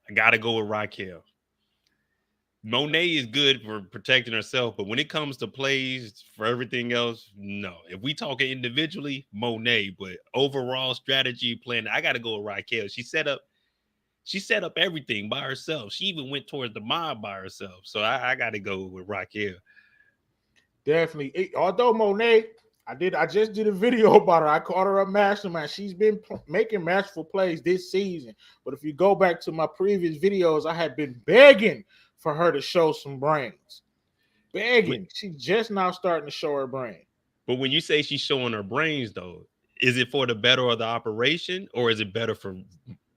I got to go with Raquel. Monet is good for protecting herself, but when it comes to plays for everything else, no. If we talking individually, Monet, but overall strategy plan, I got to go with Raquel. She set up She set up everything by herself. She even went towards the mob by herself. So I got to go with Raquel. Definitely. Although Monet, I just did a video about her. I called her a mastermind. She's been making masterful plays this season. But if you go back to my previous videos, I had been begging for her to show some brains. Begging. She's just now starting to show her brain. But when you say she's showing her brains, though, is it for the better of the operation, or is it better for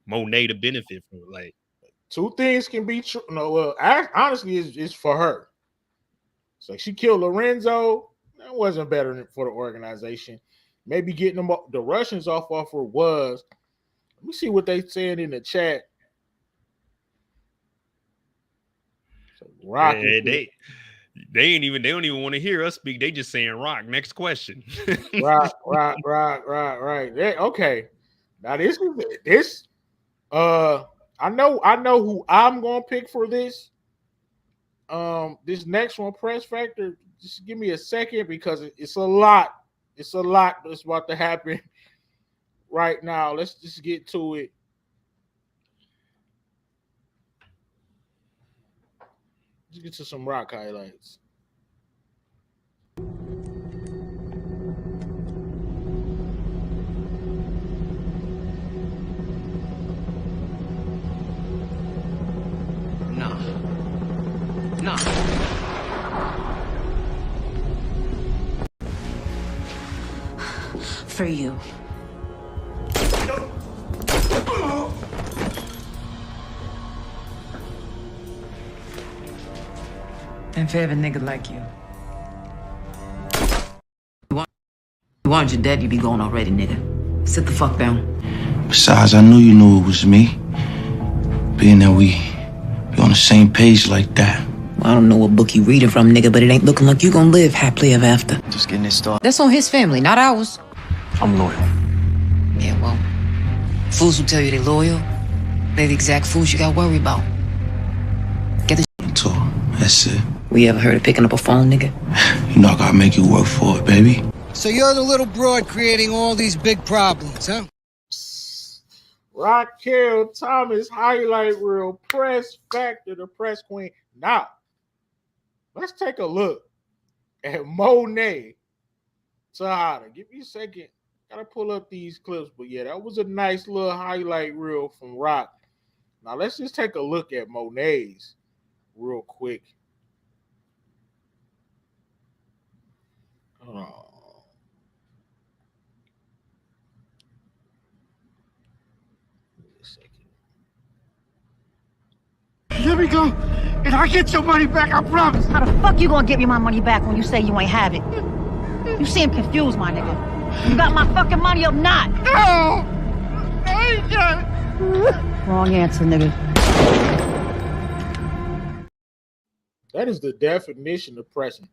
Monet to benefit from it? Like, two things can be true. No, honestly, it's for her. So she killed Lorenzo. That wasn't better for the organization. Maybe getting them the Russians off her was. Let me see what they said in the chat. So Rock, they don't even want to hear us speak. They just saying Rock. Next question. Right. Okay. Now this. I know who I'm gonna pick for this. This next one, Press Factor. Just give me a second because it's a lot. It's a lot that's about to happen right now. Let's just get to it. Let's get to some Rock highlights. No. For you. And for every nigga like you. You want your dad, you be going already, nigga. Sit the fuck down. Besides, I knew you knew it was me. Being that we be on the same page like that. I don't know what book you reading from, nigga, but it ain't looking like you gonna live happily ever after. Just getting it started. That's on his family, not ours. I'm loyal. Yeah, well, fools who tell you they loyal, they the exact fools you got worried about. Get the Talk. That's it. We ever heard of picking up a phone, nigga? You know I gotta make you work for it, baby. So you're the little broad creating all these big problems, huh? Raquel Thomas highlight reel, Press Factor, the press queen. Now, let's take a look at Monet Tejada. Give me a second. Gotta pull up these clips, but yeah, that was a nice little highlight reel from Rock. Now let's just take a look at Monet's real quick. Oh. Here we go. And I get your money back, I promise. How the fuck you gonna give me my money back when you say you ain't have it? You seem confused, my nigga. You got my fucking money or not? No! I ain't got it. Wrong answer, nigga. That is the definition of pressing.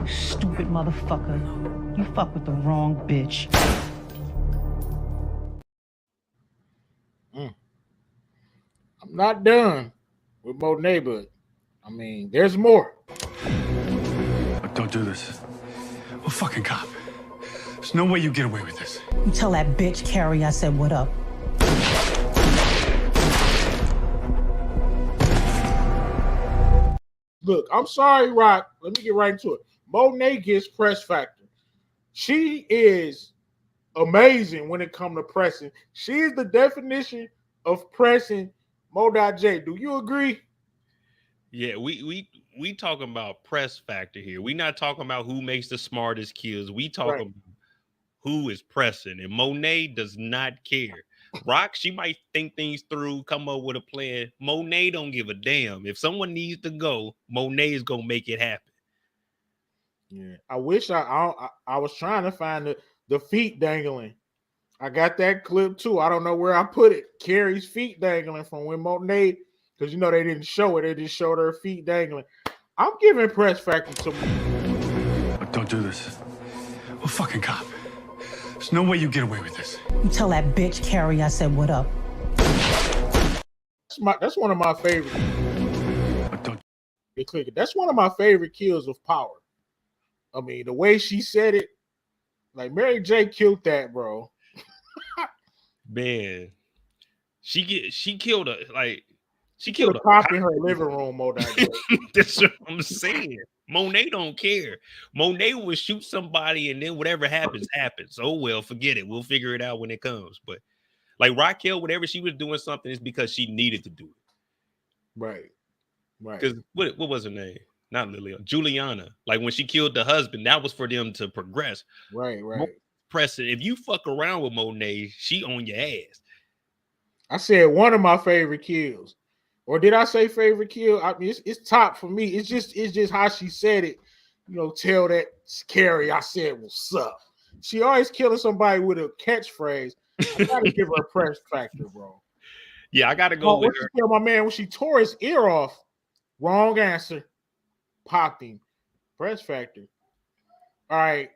Stupid motherfucker. You fuck with the wrong bitch. I'm not done with Monet, but I mean, there's more. Don't do this. We're fucking cop. There's no way you get away with this. You tell that bitch Carrie I said what up. Look, I'm sorry, Rock. Let me get right into it. Monet gets Press Factor. She is amazing when it comes to pressing. She is the definition of pressing. Mo.J, do you agree? Yeah, we talking about Press Factor here. We not talking about who makes the smartest kills. We talking about who is pressing, and Monet does not care. Rock, she might think things through, come up with a plan. Monet don't give a damn. If someone needs to go, Monet is gonna make it happen. Yeah, I wish I was trying to find the feet dangling. I got that clip too. I don't know where I put it. Carrie's feet dangling from when Monet, because you know they didn't show it. They just showed her feet dangling. I'm giving Press Factor to me. Don't do this. We're fucking cop. There's no way you get away with this. You tell that bitch Carrie I said what up. That's one of my favorite. That's one of my favorite kills of power. I mean, the way she said it, like Mary J killed that, bro. Man, she killed a she killed killed a cop in her living room. That's what I'm saying. Monet don't care. Monet will shoot somebody, and then whatever happens, happens. Oh well, forget it. We'll figure it out when it comes. But like Raquel, whatever she was doing something is because she needed to do it. Right. Because what was her name? Not Liliana, Juliana. Like when she killed the husband, that was for them to progress. Right. Press it. If you fuck around with Monet, she on your ass. I said one of my favorite kills. Or did I say favorite kill? I mean, it's top for me. It's just how she said it. You know, tell that Carrie I said what's up. She always killing somebody with a catchphrase. I gotta give her a press factor, bro. Yeah, I gotta go with her. Tell my man when she tore his ear off. Wrong answer. Popped him. Press factor. All right.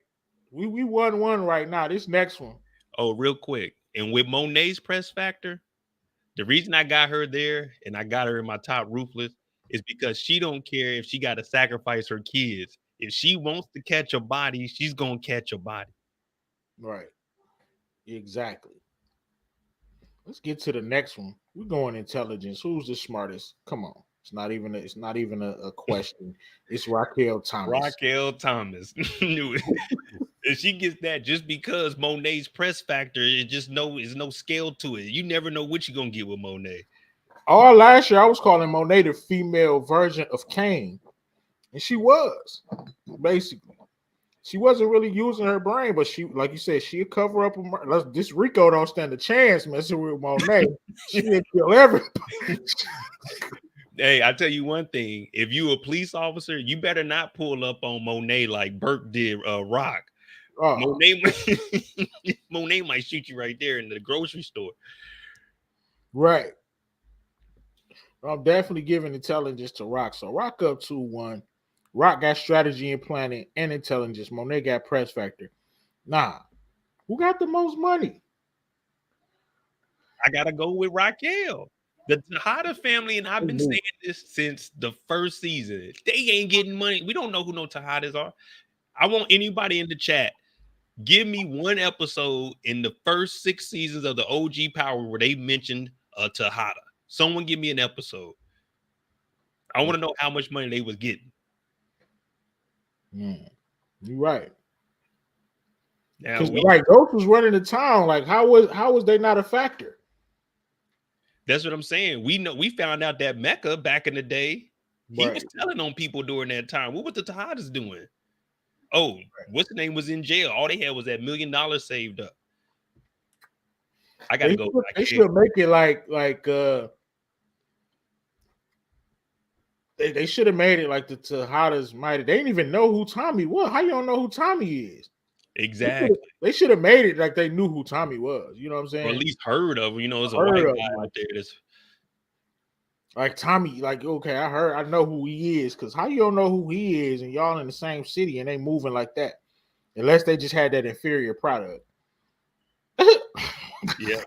We won one right now. This next one. Oh, real quick. And with Monet's press factor, the reason I got her there and I got her in my top ruthless is because she don't care if she got to sacrifice her kids. If she wants to catch a body, she's going to catch a body. Right. Exactly. Let's get to the next one. We're going intelligence. Who's the smartest? Come on. It's not even a question. It's Raquel Thomas. Raquel Thomas. Knew it. And she gets that just because Monet's press factor is no scale to it. You never know what you're gonna get with Monet. All last year I was calling Monet the female version of Kane, and she was basically. She wasn't really using her brain, but she, like you said, she'd cover up. This Rico don't stand a chance messing with Monet. She'd kill everybody. Hey, I tell you one thing: if you a police officer, you better not pull up on Monet like Burke did Rock. Monet might shoot you right there in the grocery store. Right. I'm definitely giving intelligence to Rock. So Rock up 2-1. Rock got strategy and planning and intelligence. Monet got press factor. Nah. Who got the most money? I gotta go with Raquel. The Tejada family, and I've been saying this since the first season. They ain't getting money. We don't know who no Tejadas are. I want anybody in the chat. Give me one episode in the first 6 seasons of the OG Power where they mentioned a Tejada. Someone give me an episode. I want to know how much money they was getting. You're right. Now, Ghost was running the town. Like, how was they not a factor? That's what I'm saying. We found out that Mecca back in the day, he was telling on people during that time. What was the Tejadas doing? Oh, what's the name was in jail? All they had was that $1 million saved up. I gotta go. They should make it like they should have made it like the Tejadas might. They didn't even know who Tommy was. How you don't know who Tommy is? Exactly. They should have made it like they knew who Tommy was. You know what I'm saying? Or at least heard of him. You know, it's a white guy out there that's like Tommy. Like, okay, I know who he is. Because how you don't know who he is and y'all in the same city and they moving like that? Unless they just had that inferior product. Yeah.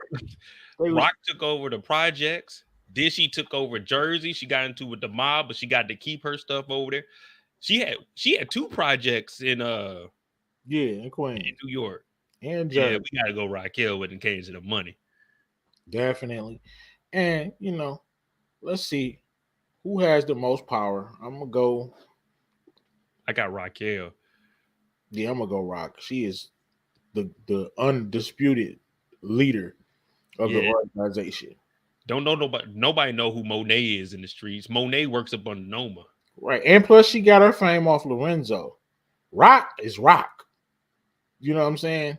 Rock took over the projects. Then she took over Jersey. She got into with the mob, but she got to keep her stuff over there. She had 2 projects in in Queens, in New York, and Jersey. Yeah, we gotta go Raquel with in case of the money. Definitely, and let's see who has the most power. I'm gonna go. I got Raquel. Yeah, I'm gonna go Rock. She is the undisputed leader of the organization. Don't know nobody know who Monet is in the streets. Monet works up on Noma. Right. And plus she got her fame off Lorenzo. Rock is Rock. You know what I'm saying?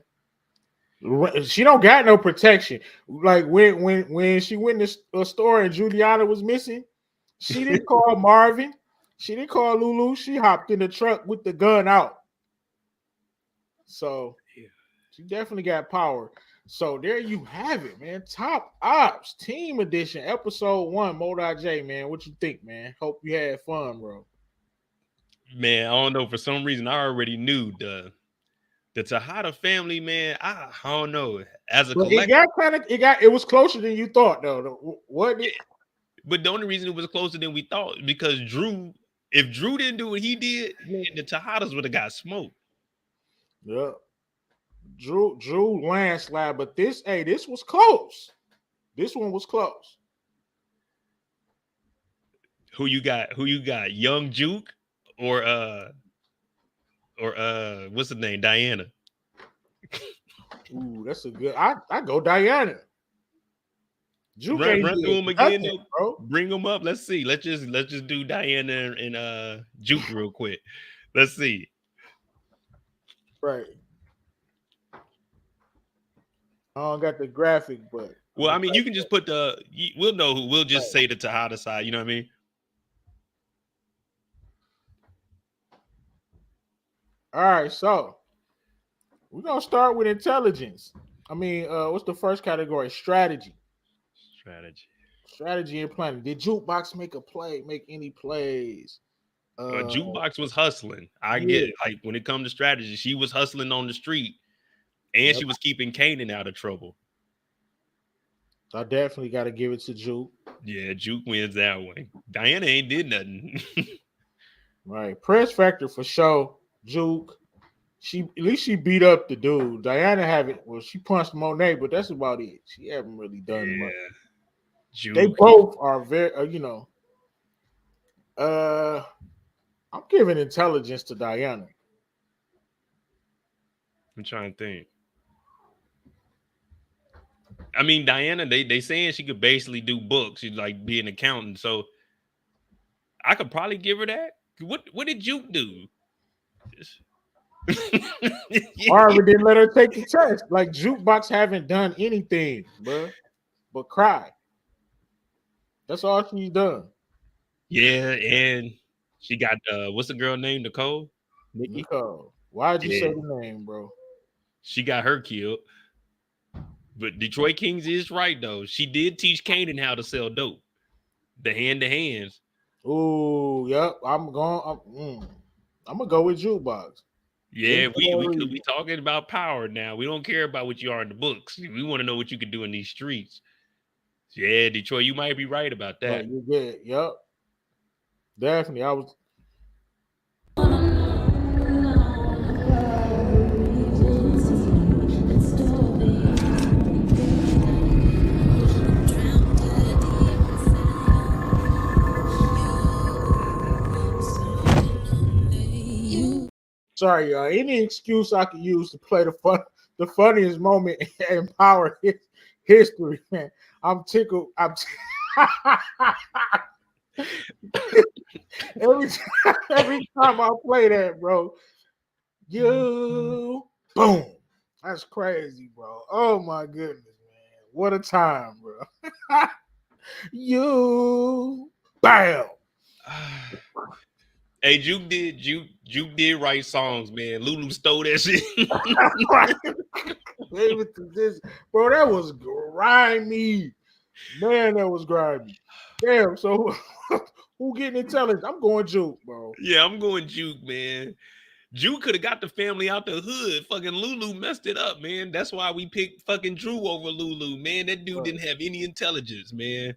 She don't got no protection. Like when she went to a store and Juliana was missing, she didn't call Marvin. She didn't call Lulu. She hopped in the truck with the gun out. So she definitely got power. So there you have it, man. Top Ops Team Edition, Episode 1. Monet J, man. What you think, man? Hope you had fun, bro. Man, I don't know. For some reason, I already knew the The Tejada family, man, I don't know. As a But collective, it was closer than you thought, though. What? But the only reason it was closer than we thought because if Drew didn't do what he did, man, the Tejadas would have got smoked. Yeah. Drew landslide, but this was close. This one was close. Who you got? Young Juke or what's the name? Diana. Ooh, that's a good. I go Diana. Juke Run through them again, nothing, bro. Bring them up. Let's see. Let's just do Diana and Juke real quick. Let's see. Right. I don't got the graphic, but well, I mean, you can just put we'll know who. We'll just say the Tejada side. You know what I mean? All right, so we're gonna start with intelligence. I mean, what's the first category? Strategy and planning. Did Jukebox make any plays? Jukebox was hustling. I get it. Like when it comes to strategy, she was hustling on the street, and she was keeping Kanan out of trouble. I definitely got to give it to Juke. Yeah, Juke wins that one. Diana ain't did nothing. Right, press factor for sure. Juke, at least she beat up the dude. Diana haven't. Well, she punched Monet, but that's about it. She haven't really done much. Juke. They both are very, I'm giving intelligence to Diana. I'm trying to think. I mean, Diana, they saying she could basically do books. She'd like be an accountant. So I could probably give her that. What did Juke do? Marvin didn't let her take the test. Like Jukebox haven't done anything, bro, but cry. That's all she's done. Yeah, and she got what's the girl name? Nicole? Nicole. Why'd you say the name, bro? She got her killed. But Detroit Kings is right though. She did teach Kanan how to sell dope. The hand to hands. Ooh, yep. I'm gonna go with Jukebox. Yeah, we talking about power now. We don't care about what you are in the books. We want to know what you can do in these streets. Yeah, Detroit, you might be right about that. Right, you're good. Yep. Definitely. I was. Sorry, y'all. Any excuse I could use to play the funniest moment in Power history, man. I'm tickled. Every time I play that, bro. Boom. That's crazy, bro. Oh my goodness, man. What a time, bro. Bam. Hey, Juke did write songs, man. Lulu stole that shit. Bro, that was grimy. Man, that was grimy. Damn, so who getting intelligence? I'm going Juke, bro. Yeah, I'm going Juke, man. Juke could have got the family out the hood. Fucking Lulu messed it up, man. That's why we picked fucking Drew over Lulu, man. That dude didn't have any intelligence, man.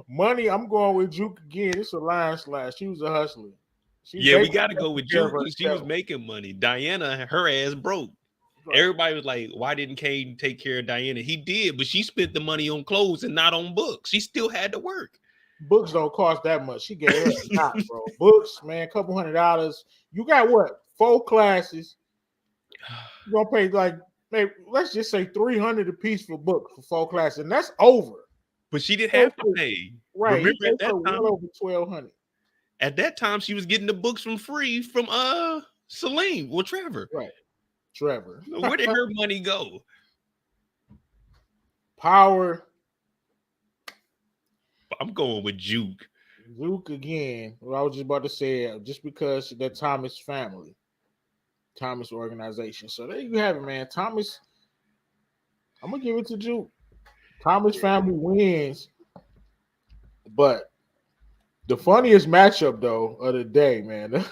Money, I'm going with Juke again. It's a line slash. She was a hustler. We got to go with Juke. She was making money. Diana, her ass broke. Right. Everybody was like, why didn't Kane take care of Diana? He did, but she spent the money on clothes and not on books. She still had to work. Books don't cost that much. She gave her a lot, bro. Books, man, $200. You got what? 4 classes. You're going to pay like, maybe, let's just say $300 a piece for books for 4 classes, and that's over. But she didn't have to pay. Right. Remember at that time, well over $1,200. At that time, she was getting the books from free from Celine or Trevor. Right. Trevor. So where did her money go? Power. I'm going with Juke. Juke again. Well, I was just about to say, just because that Thomas family, Thomas organization. So there you have it, man. Thomas. I'm gonna give it to Juke. Thomas family wins, but the funniest matchup though of the day, man,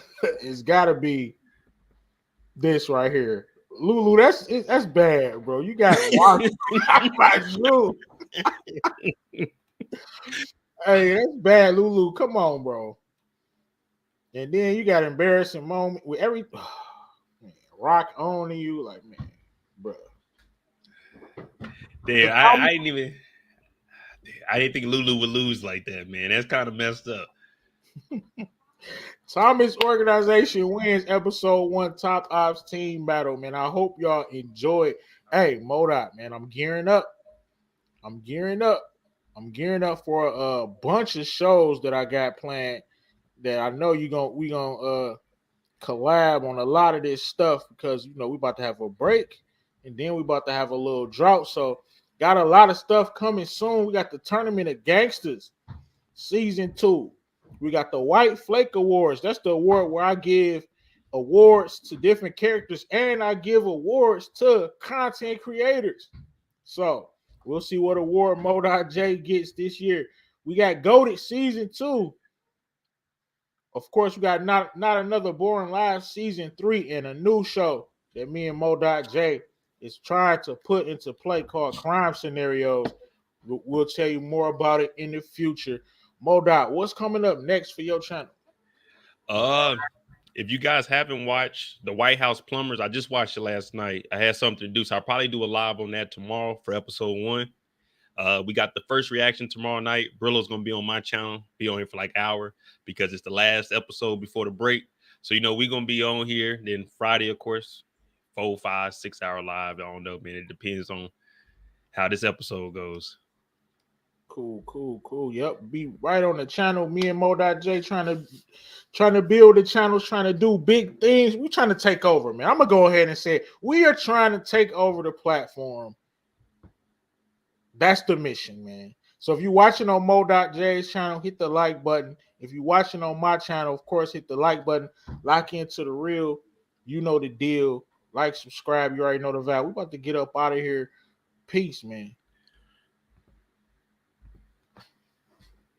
it's got to be this right here. Lulu, that's bad, bro. You got by Lulu. Hey, that's bad, Lulu. Come on, bro. And then you got embarrassing moment with every man, Rock owning you, like man, bro. Damn, I didn't even. I didn't think Lulu would lose like that, man. That's kind of messed up. Thomas Organization wins episode 1 Top Ops team battle, man. I hope y'all enjoy it. Hey, Modoc, man, I'm gearing up. I'm gearing up for a bunch of shows that I got planned that I know we gonna collab on a lot of this stuff because we about to have a break and then we about to have a little drought. So got a lot of stuff coming soon. We got the Tournament of Gangsters season 2. We got the White Flake Awards. That's the award where I give awards to different characters and I give awards to content creators. So we'll see what award Mo.J gets this year. We got Goated season 2. Of course, we got not another boring live season 3 and a new show that me and Mo.J is trying to put into play called Crime Scenarios. We'll tell you more about it in the future. Mo.Dot, what's coming up next for your channel? If you guys haven't watched The White House Plumbers, I just watched it last night. I had something to do, so I'll probably do a live on that tomorrow for episode 1. We got the first reaction tomorrow night. Brillo's going to be on my channel, be on here for like an hour because it's the last episode before the break. So, we're going to be on here. Then Friday, of course, 4, 5, 6 hour live. I don't know, man. It depends on how this episode goes. Cool. Yep. Be right on the channel. Me and Mo.J trying to build the channels, trying to do big things. We're trying to take over, man. I'm going to go ahead and say we are trying to take over the platform. That's the mission, man. So if you're watching on Mo.J's channel, hit the like button. If you're watching on my channel, of course, hit the like button. Lock into the real. You know the deal. Like, subscribe. You already know the value. We're about to get up out of here. Peace, man.